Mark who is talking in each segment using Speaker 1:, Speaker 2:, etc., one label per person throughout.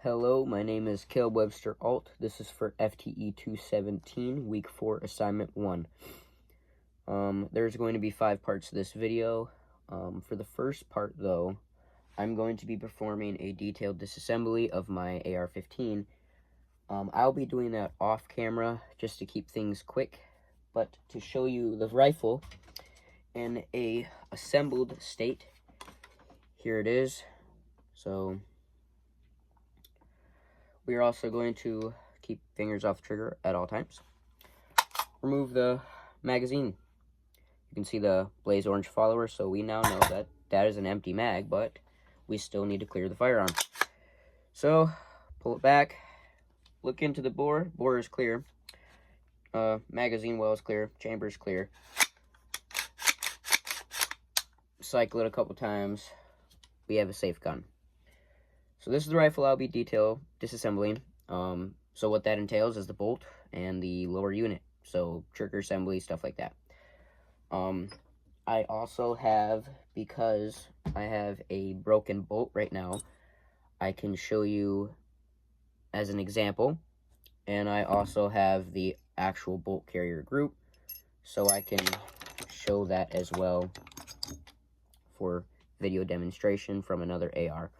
Speaker 1: Hello, my name is Caleb Webster Alt. This is for FTE-217, Week 4, Assignment 1. There's going to be 5 parts to this video. For the first part, though, I'm going to be performing a detailed disassembly of my AR-15. I'll be doing that off camera just to keep things quick, but to show you the rifle in a assembled state, here it is. So we are also going to keep fingers off the trigger at all times. Remove the magazine. You can see the blaze orange follower, so we now know that that is an empty mag, but we still need to clear the firearm. So, pull it back, look into the bore. Bore is clear. Magazine well is clear. Chamber is clear. Cycle it a couple times. We have a safe gun. So this is the rifle I'll be disassembling. So what that entails is the bolt and the lower unit. So trigger assembly, stuff like that. I also have, because I have a broken bolt right now, I can show you as an example. And I also have the actual bolt carrier group, so I can show that as well for video demonstration from another AR.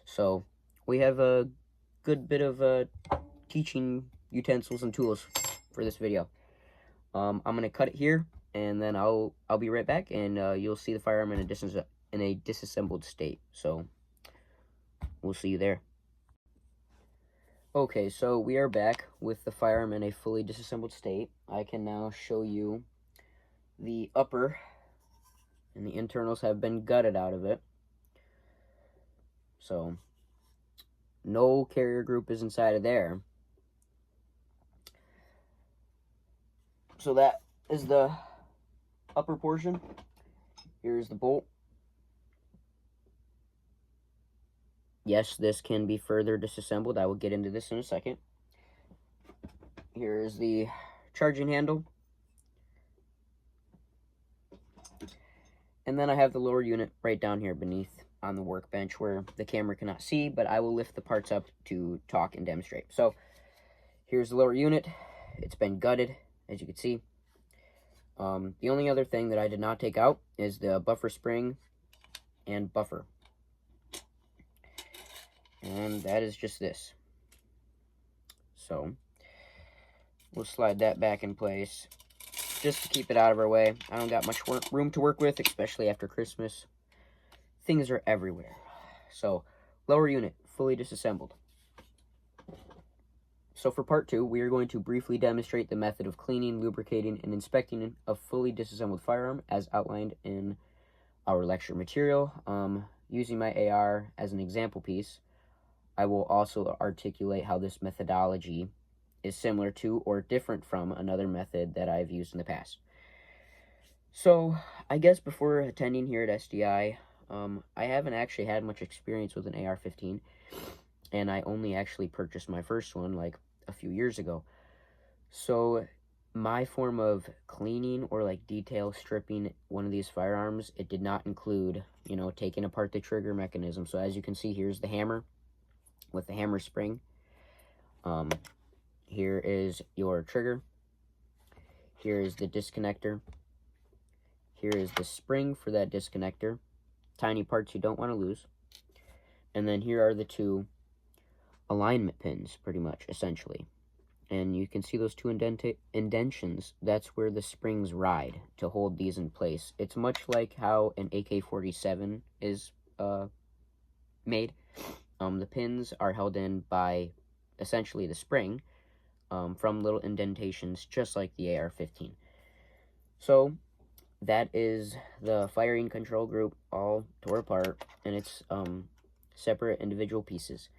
Speaker 1: So we have a good bit of teaching utensils and tools for this video. I'm gonna cut it here, and then I'll be right back, and you'll see the firearm in a disassembled state. So we'll see you there. Okay, so we are back with the firearm in a fully disassembled state. I can now show you the upper, and the internals have been gutted out of it. So no carrier group is inside of there. So that is the upper portion. Here's the bolt. Yes, this can be further disassembled. I will get into this in a second. Here is the charging handle. And then I have the lower unit right down here beneath on the workbench where the camera cannot see, but I will lift the parts up to talk and demonstrate. So here's the lower unit. It's been gutted, as you can see. The only other thing that I did not take out is the buffer spring and buffer. And that is just this. So we'll slide that back in place just to keep it out of our way. I don't got much room to work with, especially after Christmas. Things are everywhere. So lower unit, fully disassembled. So for part 2, we are going to briefly demonstrate the method of cleaning, lubricating, and inspecting a fully disassembled firearm as outlined in our lecture material. Using my AR as an example piece, I will also articulate how this methodology is similar to or different from another method that I've used in the past. So I guess before attending here at SDI, I haven't actually had much experience with an AR-15, and I only actually purchased my first one like a few years ago. So my form of cleaning or like detail stripping one of these firearms, it did not include, taking apart the trigger mechanism. So as you can see, here's the hammer with the hammer spring. Here is your trigger. Here is the disconnector. Here is the spring for that disconnector. Tiny parts you don't want to lose. And then here are the 2 alignment pins, pretty much, essentially. And you can see those 2 indentions. That's where the springs ride to hold these in place. It's much like how an AK-47 is made. The pins are held in by essentially the spring from little indentations, just like the AR-15. So that is the firing control group all tore apart, and it's separate individual pieces.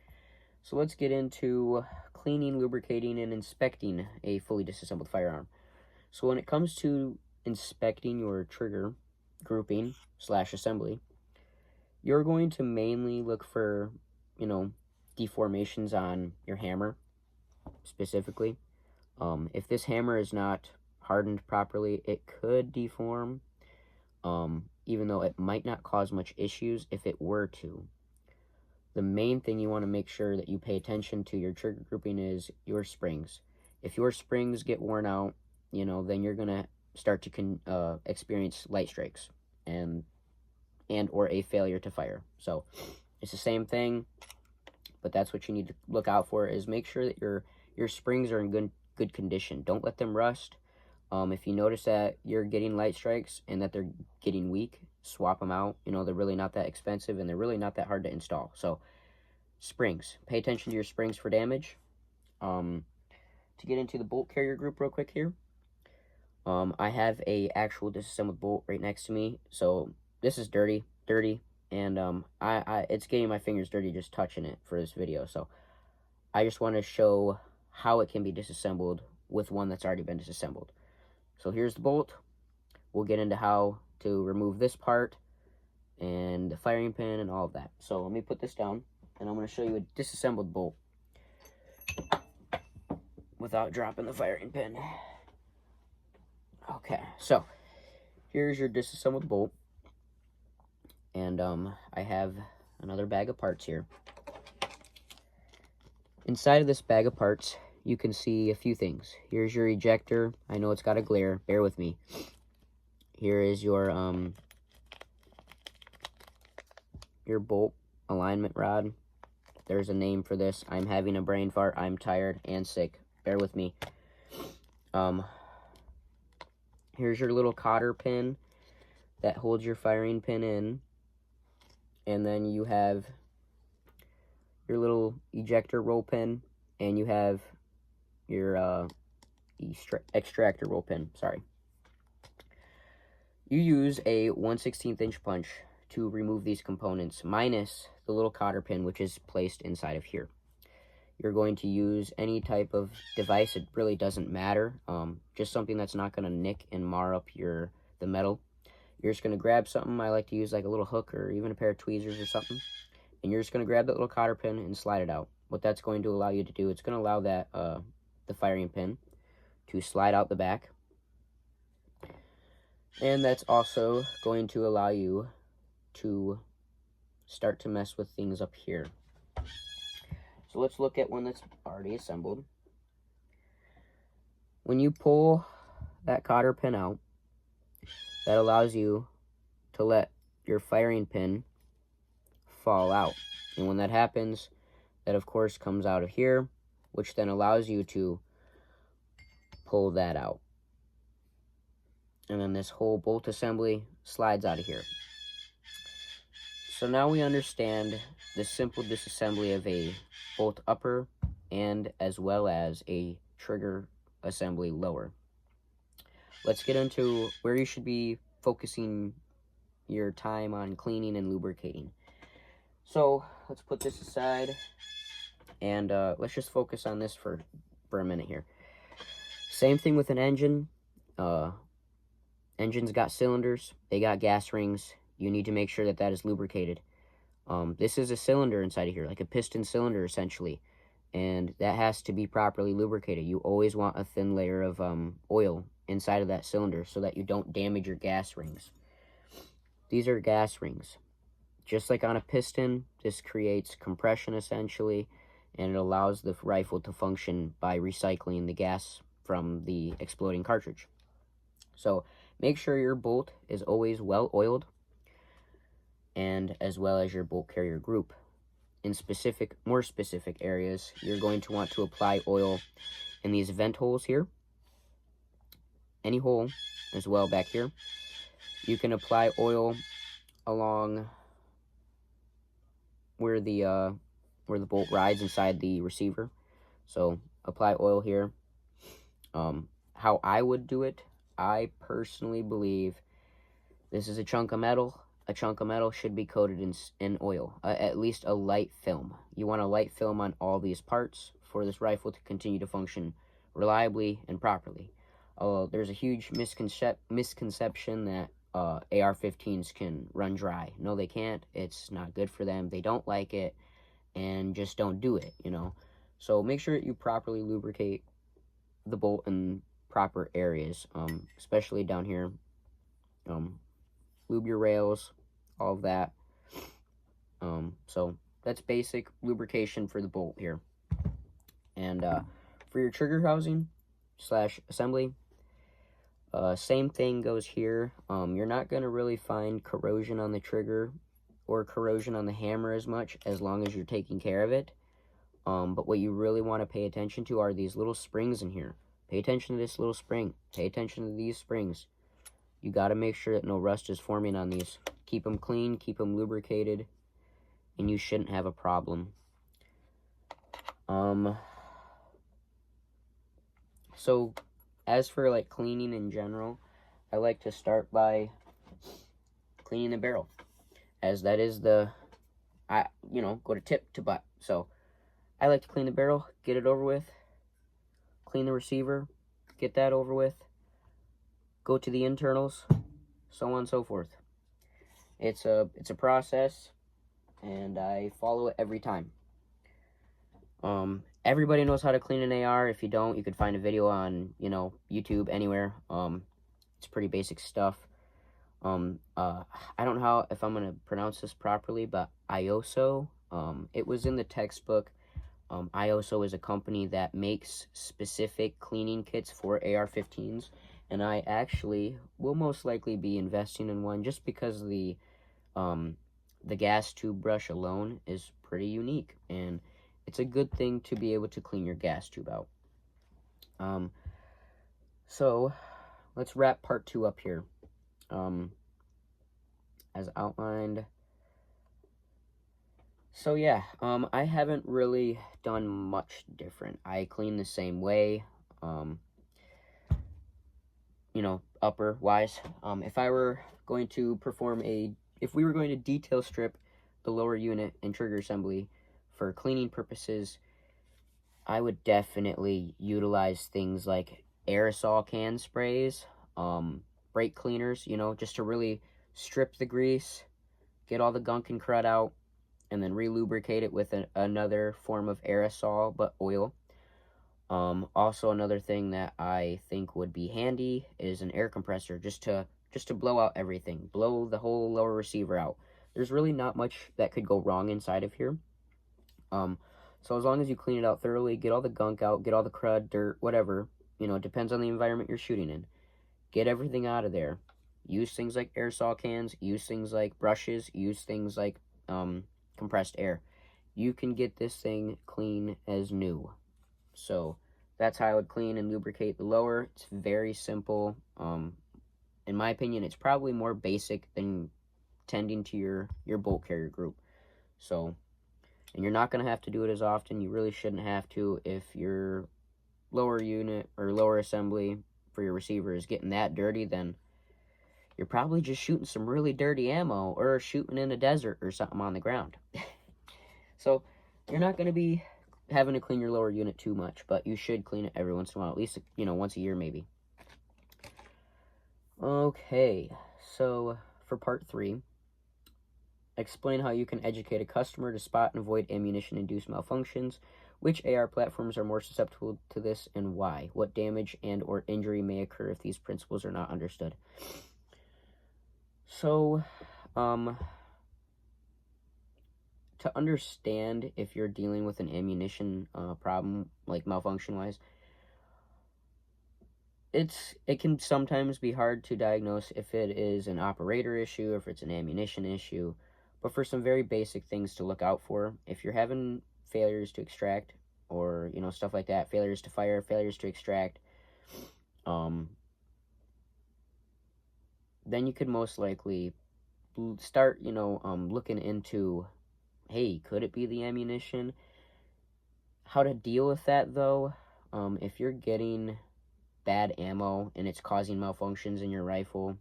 Speaker 1: So let's get into cleaning, lubricating, and inspecting a fully disassembled firearm. So when it comes to inspecting your trigger grouping / assembly, you're going to mainly look for deformations on your hammer, specifically. If this hammer is not hardened properly, it could deform, even though it might not cause much issues if it were to. the main thing you want to make sure that you pay attention to your trigger grouping is your springs. If your springs get worn out, you know, then you're going to start to experience light strikes and or a failure to fire. So it's the same thing, but that's what you need to look out for, is make sure that your springs are in good condition. Don't let them rust. If you notice that you're getting light strikes and that they're getting weak, swap them out. You know, they're really not that expensive and they're really not that hard to install. So springs, pay attention to your springs for damage. To get into the bolt carrier group real quick here, I have a actual disassembled bolt right next to me. So this is dirty, and it's getting my fingers dirty just touching it for this video. So I just want to show how it can be disassembled with one that's already been disassembled. So here's the bolt. We'll get into how to remove this part and the firing pin and all of that. So let me put this down, and I'm going to show you a disassembled bolt without dropping the firing pin. Okay, so here's your disassembled bolt, and I have another bag of parts here. Inside of this bag of parts, you can see a few things. Here's your ejector. I know it's got a glare, bear with me. Here is your bolt alignment rod. There's a name for this. I'm having a brain fart. I'm tired and sick. Bear with me. Here's your little cotter pin that holds your firing pin in. And then you have your little ejector roll pin, and you have your extractor roll pin. Sorry. You use a 1/16 inch punch to remove these components, minus the little cotter pin, which is placed inside of here. You're going to use any type of device. It really doesn't matter. Just something that's not going to nick and mar up the metal. You're just going to grab something. I like to use like a little hook or even a pair of tweezers or something. And you're just going to grab that little cotter pin and slide it out. What that's going to allow you to do, it's going to allow that the firing pin to slide out the back. And that's also going to allow you to start to mess with things up here. So let's look at one that's already assembled. When you pull that cotter pin out, that allows you to let your firing pin fall out. And when that happens, that of course comes out of here, which then allows you to pull that out. And then this whole bolt assembly slides out of here. So now we understand the simple disassembly of a bolt upper and as well as a trigger assembly lower. Let's get into where you should be focusing your time on cleaning and lubricating. So let's put this aside, and let's just focus on this for a minute here. Same thing with an engine. Engines got cylinders, they got gas rings. You need to make sure that that is lubricated. This is a cylinder inside of here, like a piston cylinder essentially, and that has to be properly lubricated. You always want a thin layer of oil inside of that cylinder so that you don't damage your gas rings. These are gas rings. Just like on a piston, this creates compression essentially, and it allows the rifle to function by recycling the gas from the exploding cartridge. So make sure your bolt is always well oiled, and as well as your bolt carrier group. In more specific areas, you're going to want to apply oil in these vent holes here, any hole as well back here. You can apply oil along where the bolt rides inside the receiver. So apply oil here. How I would do it, I personally believe this is a chunk of metal. A chunk of metal should be coated in oil, at least a light film. You want a light film on all these parts for this rifle to continue to function reliably and properly. There's a huge misconception that AR-15s can run dry. No, they can't. It's not good for them. They don't like it, and just don't do it, you know. So make sure that you properly lubricate the bolt in proper areas, especially down here. Lube your rails, all of that. So That's basic lubrication for the bolt here. And for your trigger housing / assembly, same thing goes here. You're not going to really find corrosion on the trigger or corrosion on the hammer as much as long as you're taking care of it. But what you really want to pay attention to are these little springs in here. Pay attention to this little spring. Pay attention to these springs. You got to make sure that no rust is forming on these. Keep them clean, keep them lubricated, and you shouldn't have a problem. So as for like cleaning in general, I like to start by cleaning the barrel, as that is the, go to tip to butt. So I like to clean the barrel, get it over with, clean the receiver, get that over with, go to the internals, so on and so forth. It's a process, and I follow it every time. Everybody knows how to clean an AR. If you don't, you could find a video on, YouTube, anywhere. It's pretty basic stuff. I don't know if I'm going to pronounce this properly, but IOSO, it was in the textbook. IOSO is a company that makes specific cleaning kits for AR-15s, and I actually will most likely be investing in one just because the gas tube brush alone is pretty unique, and it's a good thing to be able to clean your gas tube out. So let's wrap part 2 up here. As outlined. So yeah, I haven't really done much different. I clean the same way, upper wise. If I were going to if we were going to detail strip the lower unit and trigger assembly for cleaning purposes, I would definitely utilize things like aerosol can sprays, brake cleaners, just to really strip the grease, get all the gunk and crud out, and then re-lubricate it with another form of aerosol, but oil. Also, another thing that I think would be handy is an air compressor, just to blow out everything, blow the whole lower receiver out. There's really not much that could go wrong inside of here. So as long as you clean it out thoroughly, get all the gunk out, get all the crud, dirt, whatever, depends on the environment you're shooting in. Get everything out of there. Use things like aerosol cans, use things like brushes, use things like compressed air. You can get this thing clean as new. So that's how I would clean and lubricate the lower. It's very simple. In my opinion, it's probably more basic than tending to your bolt carrier group. So, and you're not going to have to do it as often. You really shouldn't have to. If your lower unit or lower assembly for your receiver is getting that dirty, then you're probably just shooting some really dirty ammo or shooting in a desert or something on the ground. So you're not going to be having to clean your lower unit too much, but you should clean it every once in a while, at least, once a year maybe. Okay, so for part 3, explain how you can educate a customer to spot and avoid ammunition-induced malfunctions. Which AR platforms are more susceptible to this and why? What damage and or injury may occur if these principles are not understood? So, to understand if you're dealing with an ammunition problem, like malfunction-wise, it can sometimes be hard to diagnose if it is an operator issue, if it's an ammunition issue. But for some very basic things to look out for, if you're having failures to extract, or stuff like that, failures to fire, failures to extract, then you could most likely start looking into, hey, could it be the ammunition? How to deal with that, though, if you're getting bad ammo and it's causing malfunctions in your rifle,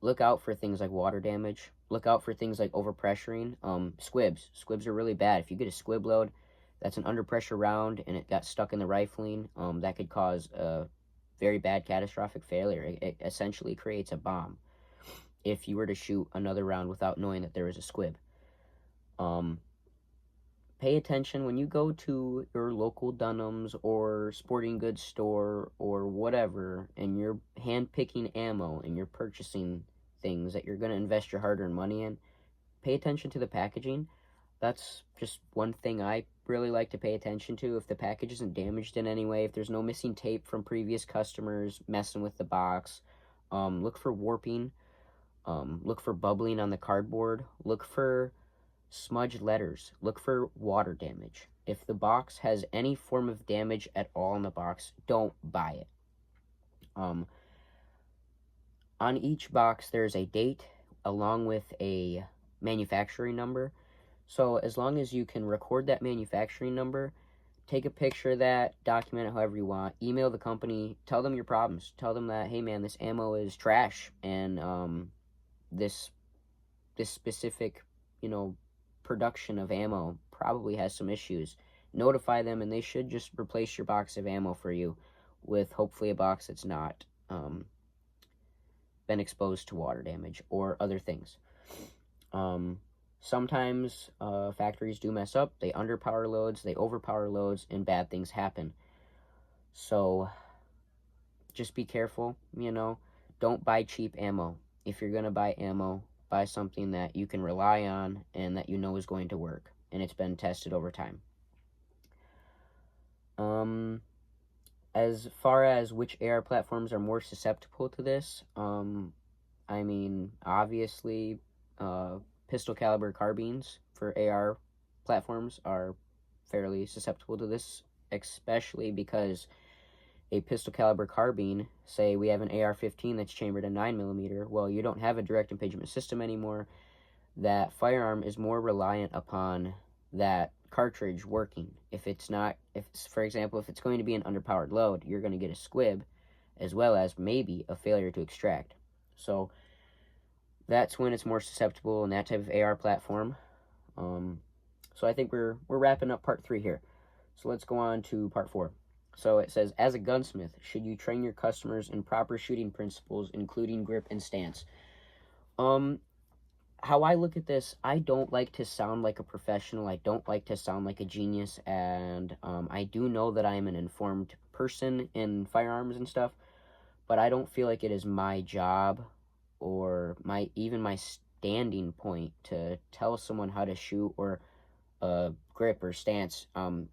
Speaker 1: look out for things like water damage. Look out for things like overpressuring. Squibs. Squibs are really bad. If you get a squib load, that's an under pressure round and it got stuck in the rifling, that could cause a very bad catastrophic failure. It essentially creates a bomb if you were to shoot another round without knowing that there was a squib. Pay attention when you go to your local Dunham's or sporting goods store or whatever, and you're hand-picking ammo and you're purchasing things that you're going to invest your hard-earned money in. Pay attention to the packaging. that's just one thing I really like to pay attention to. If the package isn't damaged in any way, if there's no missing tape from previous customers messing with the box, look for warping, look for bubbling on the cardboard, look for smudged letters, look for water damage. If the box has any form of damage at all in the box, don't buy it. On each box, there's a date along with a manufacturing number. So as long as you can record that manufacturing number, take a picture of that, document it however you want, email the company, tell them your problems. Tell them that, hey man, this ammo is trash, and this specific, production of ammo probably has some issues. Notify them, and they should just replace your box of ammo for you with hopefully a box that's not been exposed to water damage or other things. Sometimes factories do mess up. They underpower loads, they overpower loads, and bad things happen. So just be careful, Don't buy cheap ammo. If you're going to buy ammo, buy something that you can rely on and that you know is going to work, and it's been tested over time. As far as which AR platforms are more susceptible to this, obviously, pistol caliber carbines for AR platforms are fairly susceptible to this, especially because a pistol caliber carbine, say we have an AR-15 that's chambered in 9mm, well, you don't have a direct impingement system anymore. That firearm is more reliant upon that cartridge working. For example, if it's going to be an underpowered load, you're going to get a squib as well as maybe a failure to extract. So that's when it's more susceptible in that type of AR platform. So I think we're wrapping up part 3 here. So let's go on to part 4. So it says, as a gunsmith, should you train your customers in proper shooting principles, including grip and stance? How I look at this, I don't like to sound like a professional. I don't like to sound like a genius, and I do know that I am an informed person in firearms and stuff, but I don't feel like it is my job or my standing point to tell someone how to shoot or grip or stance.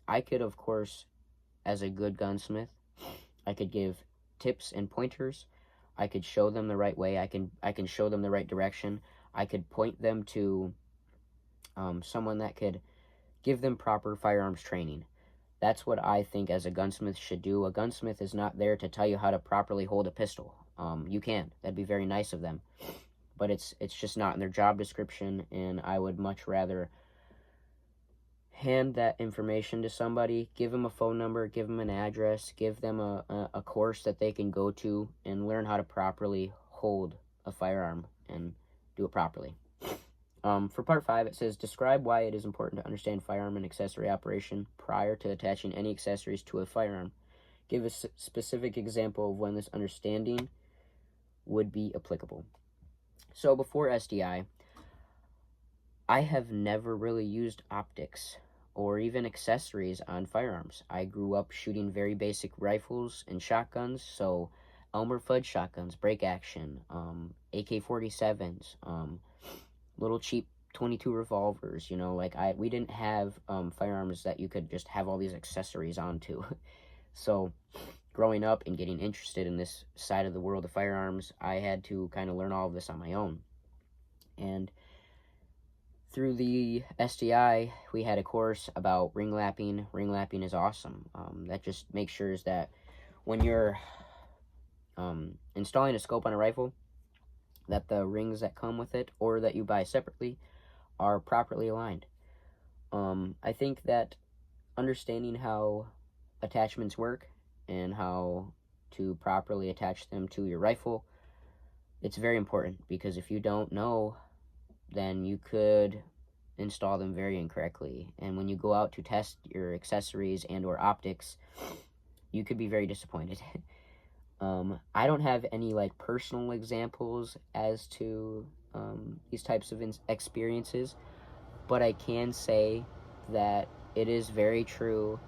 Speaker 1: I could, of course, as a good gunsmith, I could give tips and pointers. I could show them the right way. I can show them the right direction. I could point them to someone that could give them proper firearms training. That's what I think as a gunsmith should do. A gunsmith is not there to tell you how to properly hold a pistol. You can. That'd be very nice of them. But it's just not in their job description, and I would much rather hand that information to somebody, give them a phone number, give them an address, give them a course that they can go to and learn how to properly hold a firearm and do it properly. For part 5, it says, describe why it is important to understand firearm and accessory operation prior to attaching any accessories to a firearm. Give a specific example of when this understanding would be applicable. So before SDI, I have never really used optics or even accessories on firearms. I grew up shooting very basic rifles and shotguns, so Elmer Fudd shotguns, break action, AK-47s, little cheap 22 revolvers, we didn't have firearms that you could just have all these accessories onto. So growing up and getting interested in this side of the world of firearms, I had to kind of learn all of this on my own. And through the SDI, we had a course about ring lapping. Ring lapping is awesome. That just makes sure that when you're installing a scope on a rifle, that the rings that come with it or that you buy separately are properly aligned. I think that understanding how attachments work and how to properly attach them to your rifle, it's very important, because if you don't know, then you could install them very incorrectly, and when you go out to test your accessories and or optics, you could be very disappointed. I don't have any personal examples as to these types of experiences, but I can say that it is very true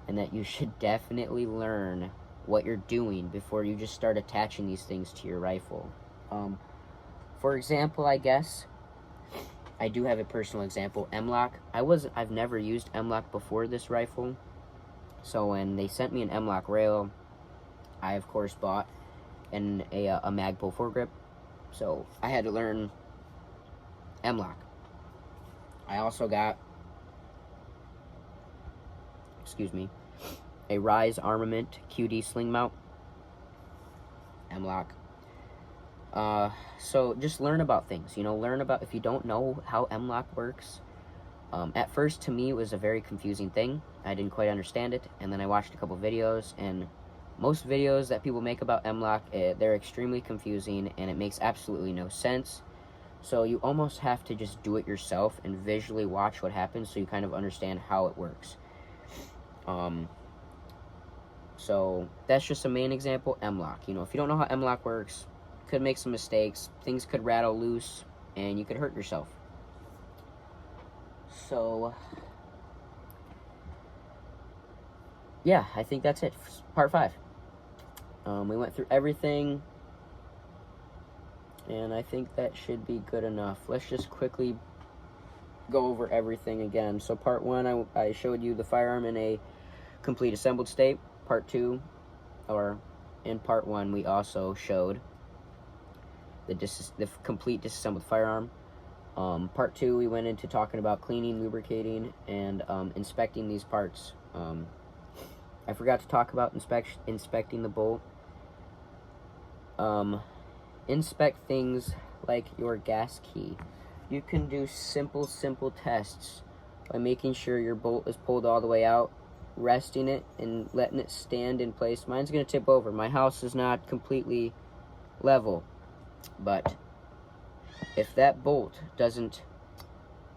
Speaker 1: and that you should definitely learn what you're doing before you just start attaching these things to your rifle. For example, I guess, I do have a personal example. M-LOK. I've never used M-LOK before this rifle. So when they sent me an M-LOK rail, I of course bought a Magpul foregrip. So I had to learn M-LOK. I also got, a Rise Armament QD sling mount. M-LOK. So just learn about things, learn about, if you don't know how M-LOK works. At first, to me, it was a very confusing thing. I didn't quite understand it, and then I watched a couple videos, and most videos that people make about M-LOK, they're extremely confusing, and it makes absolutely no sense. So you almost have to just do it yourself and visually watch what happens so you kind of understand how it works. So that's just a main example, M-LOK. If you don't know how M-LOK works, you could make some mistakes, things could rattle loose, and you could hurt yourself. So, yeah, I think that's it. Part 5. We went through everything, and I think that should be good enough. Let's just quickly go over everything again. So part 1, I showed you the firearm in a complete assembled state. Part 2, or in part 1, we also showed the complete disassembled firearm. Part 2, we went into talking about cleaning, lubricating, and inspecting these parts. I forgot to talk about inspecting the bolt. Inspect things like your gas key. You can do simple tests by making sure your bolt is pulled all the way out, resting it, and letting it stand in place. Mine's going to tip over. My house is not completely level, but if that bolt doesn't,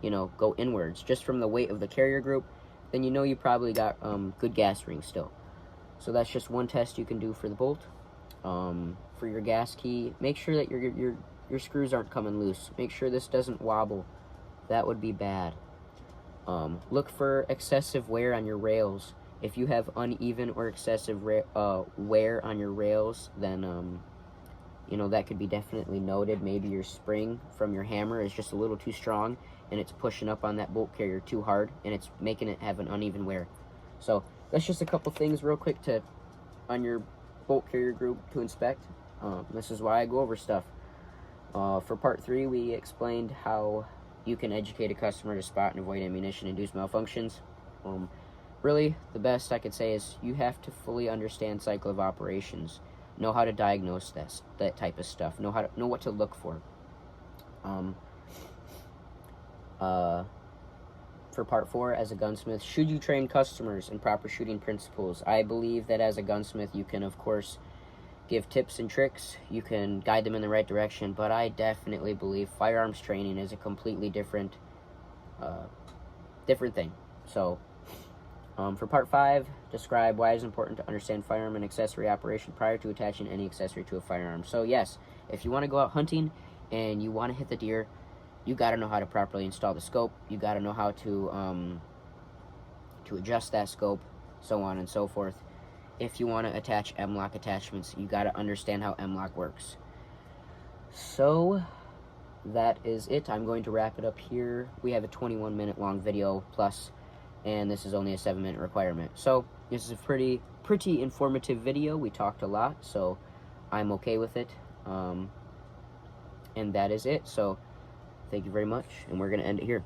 Speaker 1: go inwards just from the weight of the carrier group, then you probably got good gas rings still. So that's just one test you can do for the bolt. For your gas key, make sure that your screws aren't coming loose. Make sure this doesn't wobble. That would be bad. Look for excessive wear on your rails. If you have uneven or excessive wear on your rails, then that could be definitely noted. Maybe your spring from your hammer is just a little too strong and it's pushing up on that bolt carrier too hard and it's making it have an uneven wear. So that's just a couple things real quick on your bolt carrier group to inspect. This is why I go over stuff. For part 3, we explained how you can educate a customer to spot and avoid ammunition-induced malfunctions. Really, the best I could say is you have to fully understand cycle of operations. Know how to diagnose that type of stuff. Know what to look for. For part 4, as a gunsmith, should you train customers in proper shooting principles? I believe that as a gunsmith, you can, of course, give tips and tricks. You can guide them in the right direction, but I definitely believe firearms training is a completely different thing. So, for part 5, describe why it's important to understand firearm and accessory operation prior to attaching any accessory to a firearm. So yes, if you want to go out hunting and you want to hit the deer, you got to know how to properly install the scope. You got to know how to adjust that scope, so on and so forth. If you want to attach M-LOK attachments, you got to understand how M-LOK works. So that is it. I'm going to wrap it up here. We have a 21-minute long video plus, and this is only a 7-minute requirement. So this is a pretty informative video. We talked a lot, so I'm okay with it. And that is it. So thank you very much, and we're going to end it here.